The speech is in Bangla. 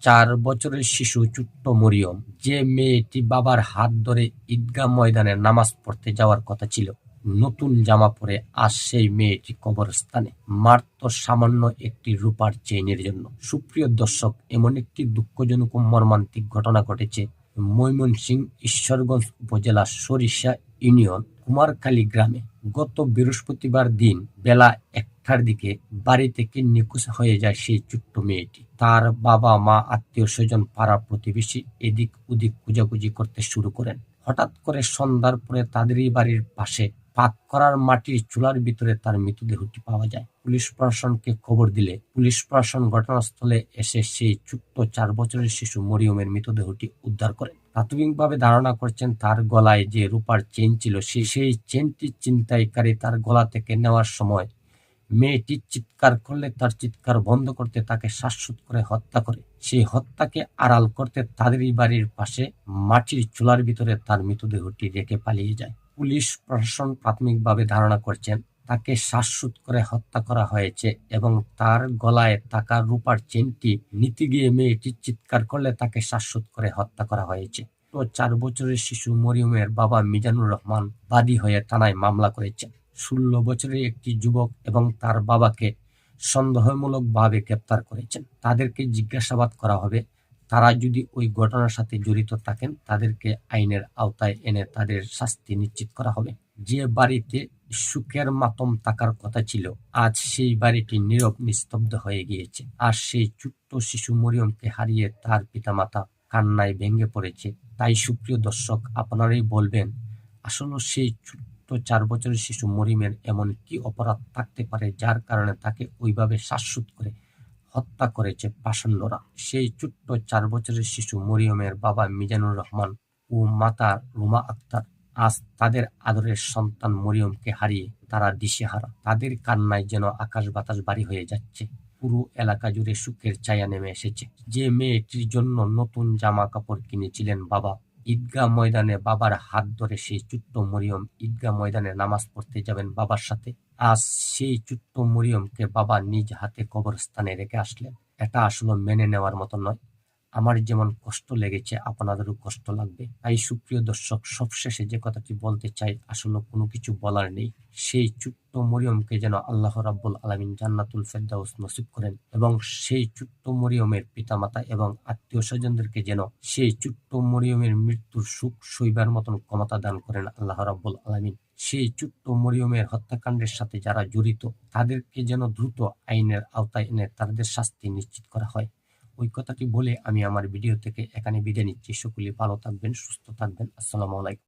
4 বছরের শিশু ছোট্ট মরিয়ম, যে মেয়েটি বাবার হাত ধরে ঈদগাহ ময়দানে নামাজ পড়তে যাওয়ার কথা ছিল, নতুন জামা পরে আজ সেই মেয়েটি কবরস্থানে, মাত্র সামান্য একটি রূপার চেইনের জন্য। সুপ্রিয় দর্শক, এমন একটি দুঃখজনক ও মর্মান্তিক ঘটনা ঘটেছে ময়মনসিংহ ঈশ্বরগঞ্জ উপজেলার সরিষা ইউনিয়ন কুমারখালী গ্রামে। গত বৃহস্পতিবার দিন বেলা 1টার দিকে বাড়ি থেকে নিখোঁজ হয়ে যায় সেই ছোট্ট মেয়েটি। তার বাবা মা, আত্মীয় স্বজন, পাড়া প্রতিবেশী এদিক ওদিক খোঁজাখুঁজি করতে শুরু করেন। হঠাৎ করে সন্ধ্যার পরে তাদেরই বাড়ির পাশে পাক করার মাটির চুলার ভিতরে তার মৃতদেহটি পাওয়া যায়। পুলিশ প্রশাসনকে খবর দিলে পুলিশ প্রশাসন ঘটনাস্থলে এসে সেই ছোট্ট 4 বছরের শিশু মরিয়মের মৃতদেহটি উদ্ধার করেন। প্রাথমিকভাবে ধারণা করছেন তার গলায় যে রূপার চেইন ছিল, সেই চেইনটি ছিনতাইকারী তার গলা থেকে নেওয়ার সময় মেয়েটি চিৎকার করলে তার চিৎকার বন্ধ করতে তাকে শ্বাসরোধ করে হত্যা করে। সেই হত্যাকে আড়াল করতে তাদেরই বাড়ির পাশে মাটির চুলার ভিতরে তার মৃতদেহটি রেখে পালিয়ে যায়। পুলিশ প্রশাসন প্রাথমিকভাবে ধারণা করছেন তাকে শ্বাসরোধ করে হত্যা করা হয়েছে এবং তার গলায় থাকা রূপার চেইনটি নিতে গিয়ে মেয়েটি চিৎকার করলে তাকে শ্বাসরোধ করে হত্যা করা হয়েছে। তো 4 বছরের শিশু মরিয়মের বাবা মিজানুর রহমান বাদী হয়ে থানায় মামলা করেছেন। 16 বছরের একটি যুবক এবং তার বাবাকে সন্দেহমূলকভাবে গ্রেপ্তার করেছেন। তাদেরকে জিজ্ঞাসাবাদ করা হবে। তারা যদি ওই ঘটনার সাথে জড়িত থাকেন তাদেরকে আইনের আওতায় এনে তাদের শাস্তি নিশ্চিত করা হবে। যে বাড়িতে সুখের মাতম থাকার কথা ছিল, আজ সেই বাড়িটি নীরব নিস্তব্ধ হয়ে গিয়েছে। আর সেই ছোট্ট শিশু মরিয়মকে হারিয়ে তার পিতামাতা কান্নায় ভেঙে পড়েছে। তাই সুপ্রিয় দর্শক, আপনারাই বলবেন আসলে সেই ছোট্ট 4 বছরের শিশু মরিয়মের এমন কি অপরাধ থাকতে পারে যার কারণে তাকে ওইভাবে শ্বাসরোধ করে হত্যা করেছে পাষণ্ডরা। সেই ছোট্ট 4 বছরের শিশু মরিয়মের বাবা মিজানুর রহমান ও মাতা রুমা আক্তার আজ তাদের আদরের সন্তান মরিয়মকে হারিয়ে তারা দিশেহারা। তাদের কান্নায় যেন আকাশ বাতাস ভারী হয়ে যাচ্ছে। পুরো এলাকা জুড়ে সুখের ছায়া নেমে এসেছে। যে মেয়েটির জন্য নতুন জামা কাপড় কিনেছিলেন বাবা, ঈদগাহ ময়দানে বাবার হাত ধরে সেই ছোট্ট মরিয়ম ঈদগাহ ময়দানে নামাজ পড়তে যাবেন বাবার সাথে, আজ সেই ছোট্ট মরিয়মকে বাবা নিজ হাতে কবরস্থানে রেখে আসলেন। এটা আসলে মেনে নেওয়ার মতো নয়। আমার যেমন কষ্ট লেগেছে আপনাদেরও কষ্ট লাগবে। তাই সুপ্রিয় দর্শক, সবশেষে যে কথাটি বলতে চাই, আসলে কোনো কিছু বলার নেই। সেই ছোট্ট মরিয়মকে যেন আল্লাহ রাব্বুল আলামিন জান্নাতুল ফেরদাউস নসিব করেন এবং সেই ছোট্ট মরিয়মের পিতামাতা এবং আত্মীয় স্বজনদেরকে যেন সেই ছোট্ট মরিয়মের মৃত্যুর সুখ সইবার মতন ক্ষমতা দান করেন আল্লাহ রাব্বুল আলামিন। সেই ছোট্ট মরিয়মের হত্যাকাণ্ডের সাথে যারা জড়িত তাদেরকে যেন দ্রুত আইনের আওতায় এনে তাদের শাস্তি নিশ্চিত করা হয়। ওই কথাটি বলে আমি আমার ভিডিও থেকে এখানে বিদায় নিচ্ছি। সকলে ভালো থাকবেন, সুস্থ থাকবেন। আসসালামু আলাইকুম।